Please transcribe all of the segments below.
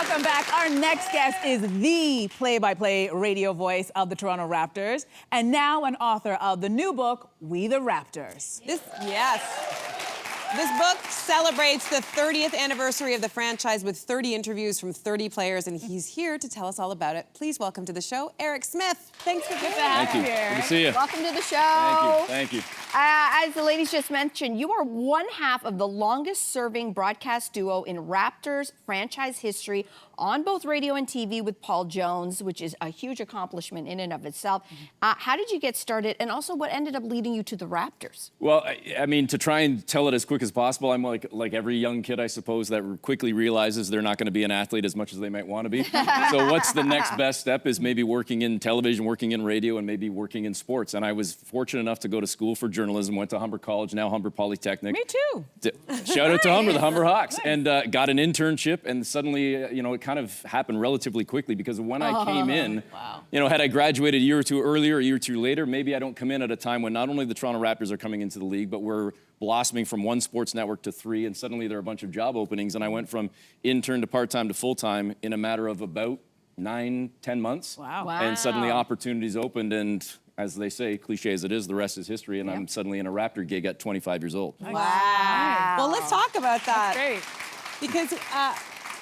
Welcome back. Our next guest is the play-by-play radio voice of the Toronto Raptors, and now an author of the new book, We the Raptors. This book celebrates the 30th anniversary of the franchise with 30 interviews from 30 players, and he's here to tell us all about it. Please welcome to the show, Eric Smith. Thanks for being here. Thank you. Good to see you. Welcome to the show. Thank you. As the ladies just mentioned, you are one half of the longest-serving broadcast duo in Raptors franchise history on both radio and TV with Paul Jones, which is a huge accomplishment in and of itself. How did you get started, and also what ended up leading you to the Raptors? Well, I mean, to try and tell it as quick as possible, I'm like every young kid, I suppose, that quickly realizes they're not going to be an athlete as much as they might want to be. So what's the next best step is maybe working in television, working in radio, and maybe working in sports. And I was fortunate enough to go to school for journalism, went to Humber College, now Humber Polytechnic. Me too. Shout out to Humber, the Humber Hawks. Nice. And got an internship, and suddenly, it kind of happened relatively quickly, because when I came in, had I graduated a year or two earlier, a year or two later, maybe I don't come in at a time when not only the Toronto Raptors are coming into the league, but we're blossoming from one sports network to 3, and suddenly there are a bunch of job openings, and I went from intern to part-time to full-time in a matter of about 9-10 months. Wow. And suddenly opportunities opened, and as they say, cliche as it is, the rest is history, and I'm suddenly in a Raptor gig at 25 years old. Wow. Well, let's talk about that. That's great. Because,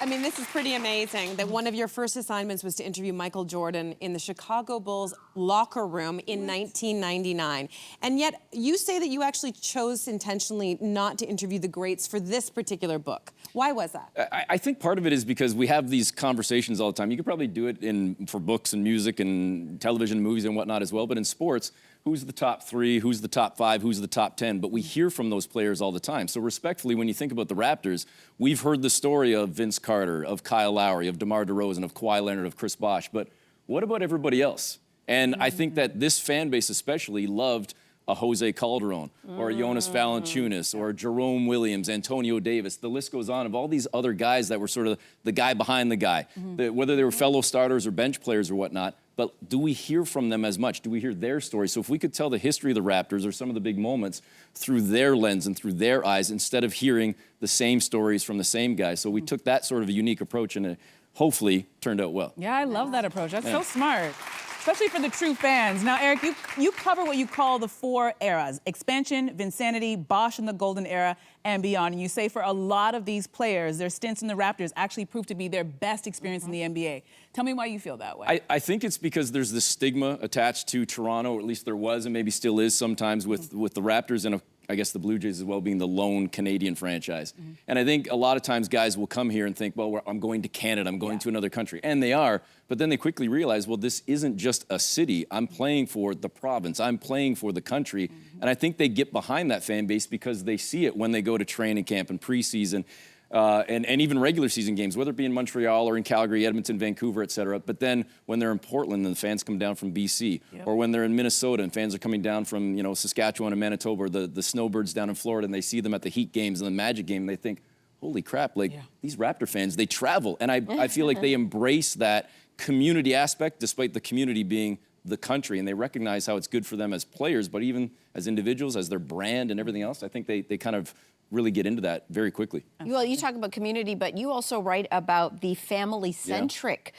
this is pretty amazing that one of your first assignments was to interview Michael Jordan in the Chicago Bulls locker room in 1999. And yet, you say that you actually chose intentionally not to interview the greats for this particular book. Why was that? I think part of it is because we have these conversations all the time. You could probably do it for books and music and television, movies and whatnot as well, but in sports, who's the top 3, who's the top 5, who's the top 10, but we hear from those players all the time. So respectfully, when you think about the Raptors, we've heard the story of Vince Carter, of Kyle Lowry, of DeMar DeRozan, of Kawhi Leonard, of Chris Bosh, but what about everybody else? And I think that this fan base especially loved a Jose Calderon, or a Jonas Valanciunas, or Jerome Williams, Antonio Davis. The list goes on of all these other guys that were sort of the guy behind the guy, whether they were fellow starters or bench players or whatnot. But do we hear from them as much? Do we hear their stories? So if we could tell the history of the Raptors or some of the big moments through their lens and through their eyes, instead of hearing the same stories from the same guys. So we took that sort of a unique approach, and it hopefully turned out well. Yeah, I love that approach. That's so smart. Especially for the true fans. Now, Eric, you cover what you call the 4 eras: expansion, Vinsanity, Bosh in the Golden Era, and beyond. And you say for a lot of these players, their stints in the Raptors actually proved to be their best experience in the NBA. Tell me why you feel that way. I think it's because there's this stigma attached to Toronto, or at least there was, and maybe still is sometimes with the Raptors, and I guess the Blue Jays as well, being the lone Canadian franchise. And I think a lot of times guys will come here and think, well, I'm going to Canada, I'm going to another country. And they are, but then they quickly realize, well, this isn't just a city. I'm playing for the province. I'm playing for the country. And I think they get behind that fan base because they see it when they go to training camp and preseason. And even regular season games, whether it be in Montreal or in Calgary, Edmonton, Vancouver, et cetera. But then when they're in Portland and the fans come down from BC, or when they're in Minnesota and fans are coming down from Saskatchewan and Manitoba, or the Snowbirds down in Florida, and they see them at the Heat games and the Magic game, and they think, holy crap, these Raptor fans, they travel. And I feel like they embrace that community aspect, despite the community being the country, and they recognize how it's good for them as players, but even as individuals, as their brand and everything else. I think they kind of really get into that very quickly. Well, you talk about community, but you also write about the family-centric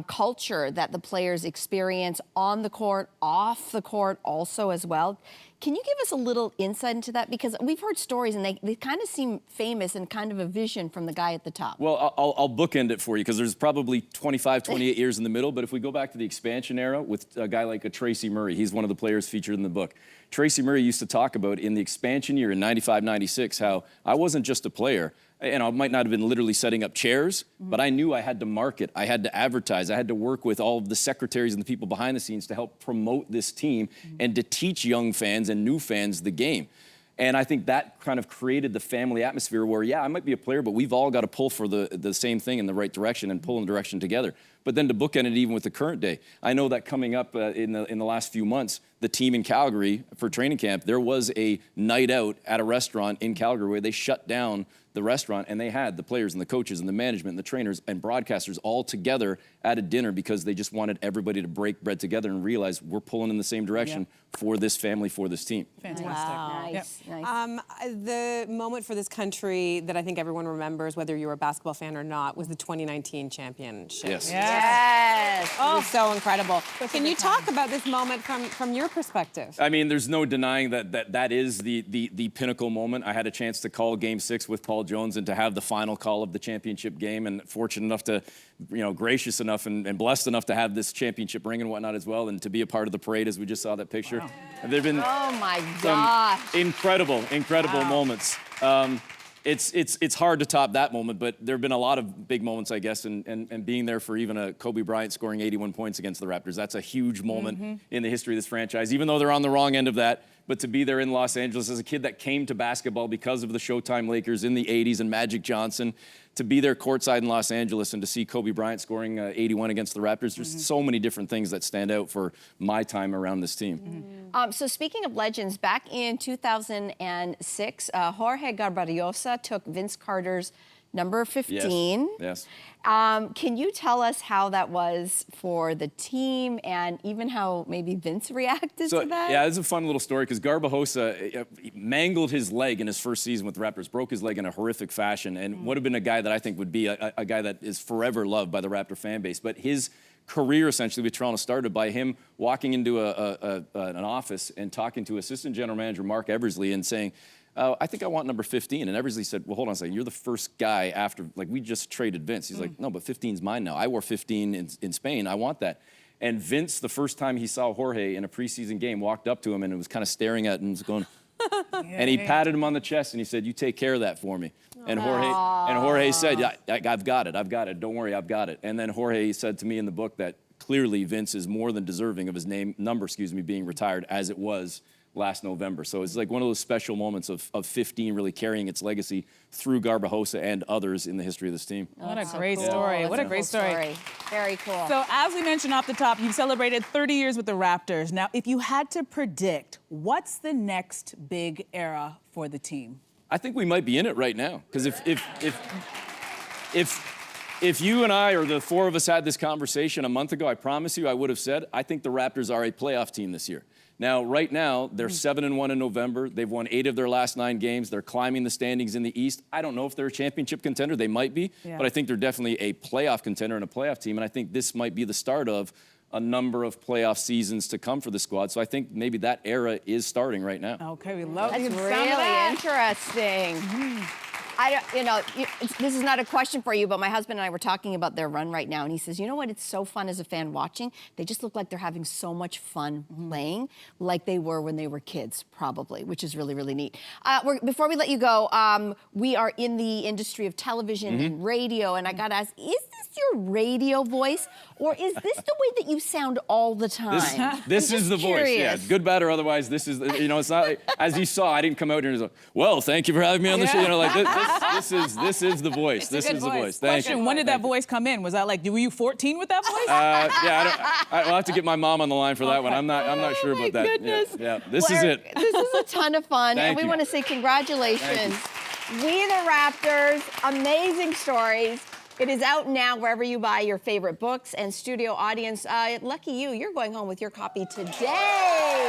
culture that the players experience on the court, off the court also as well. Can you give us a little insight into that? Because we've heard stories, and they kind of seem famous and kind of a vision from the guy at the top. Well, I'll bookend it for you, because there's probably 25, 28 years in the middle. But if we go back to the expansion era with a guy like Tracy Murray, he's one of the players featured in the book. Tracy Murray used to talk about in the expansion year in 95, 96, how I wasn't just a player. And I might not have been literally setting up chairs, but I knew I had to market, I had to advertise, I had to work with all of the secretaries and the people behind the scenes to help promote this team and to teach young fans and new fans the game. And I think that kind of created the family atmosphere where, yeah, I might be a player, but we've all got to pull for the same thing in the right direction and pull in the direction together. But then to bookend it even with the current day, I know that coming up in the last few months, the team in Calgary for training camp, there was a night out at a restaurant in Calgary where they shut down the restaurant, and they had the players and the coaches and the management and the trainers and broadcasters all together at a dinner because they just wanted everybody to break bread together and realize we're pulling in the same direction for this family, for this team. Fantastic. Wow. Nice, Yep. nice. The moment for this country that I think everyone remembers, whether you're a basketball fan or not, was the 2019 championship. Yes. Yes. It was so incredible. Can you talk about this moment from your perspective? I mean, there's no denying that is the pinnacle moment. I had a chance to call Game 6 with Paul Jones and to have the final call of the championship game, and fortunate enough to, gracious enough and blessed enough to have this championship ring and whatnot as well, and to be a part of the parade as we just saw that picture. Wow. There've been Oh my some gosh. incredible moments. It's hard to top that moment, but there have been a lot of big moments, I guess, and being there for even a Kobe Bryant scoring 81 points against the Raptors, that's a huge moment in the history of this franchise, even though they're on the wrong end of that. But to be there in Los Angeles as a kid that came to basketball because of the Showtime Lakers in the 80s and Magic Johnson, to be there courtside in Los Angeles and to see Kobe Bryant scoring 81 against the Raptors, there's so many different things that stand out for my time around this team. So speaking of legends, back in 2006, Jorge Garbariosa took Vince Carter's number 15. Yes. Can you tell us how that was for the team and even how maybe Vince reacted to that? Yeah, it's a fun little story because Garbajosa mangled his leg in his first season with the Raptors, broke his leg in a horrific fashion, and would have been a guy that I think would be a guy that is forever loved by the Raptor fan base. But his career essentially with Toronto started by him walking into an office and talking to assistant general manager Mark Eversley and saying, I think I want number 15. And Eversley said, well, hold on a second. You're the first guy after, we just traded Vince. He's like, no, but 15's mine now. I wore 15 in Spain. I want that. And Vince, the first time he saw Jorge in a preseason game, walked up to him and was kind of staring at him and was going, and he patted him on the chest and he said, you take care of that for me. And Jorge said, yeah, I've got it. Don't worry, I've got it. And then Jorge said to me in the book that clearly Vince is more than deserving of his number being retired as it was last November. So it's like one of those special moments of 15 really carrying its legacy through Garbajosa and others in the history of this team. What a great story. That's What a great story. Very cool. So as we mentioned off the top, you've celebrated 30 years with the Raptors. Now, if you had to predict, what's the next big era for the team? I think we might be in it right now. Because if you and I or the four of us had this conversation a month ago, I promise you I would have said, I think the Raptors are a playoff team this year. Now, right now, they're 7-1 in November. They've won 8 of their last 9 games. They're climbing the standings in the East. I don't know if they're a championship contender. They might be. But I think they're definitely a playoff contender and a playoff team. And I think this might be the start of a number of playoff seasons to come for the squad. So I think maybe that era is starting right now. Okay, we love That's the sound of really that. interesting. This is not a question for you, but my husband and I were talking about their run right now, and he says, you know what, it's so fun as a fan watching. They just look like they're having so much fun playing, like they were when they were kids, probably, which is really, really neat. Before we let you go, we are in the industry of television and radio, and I got to ask, is this your radio voice, or is this the way that you sound all the time? This is the voice, yeah. Good, bad, or otherwise, this is, it's not, like, as you saw, I didn't come out here and say, well, thank you for having me on the show. This is the voice. This is the voice. Thank you. When did that voice come in? Was that were you 14 with that voice? I'll have to get my mom on the line for that one. I'm not sure about that. Goodness. Yeah, this is it. This is a ton of fun, and we you. want to say congratulations. We the Raptors, amazing stories. It is out now wherever you buy your favorite books, and studio audience, lucky you're going home with your copy today.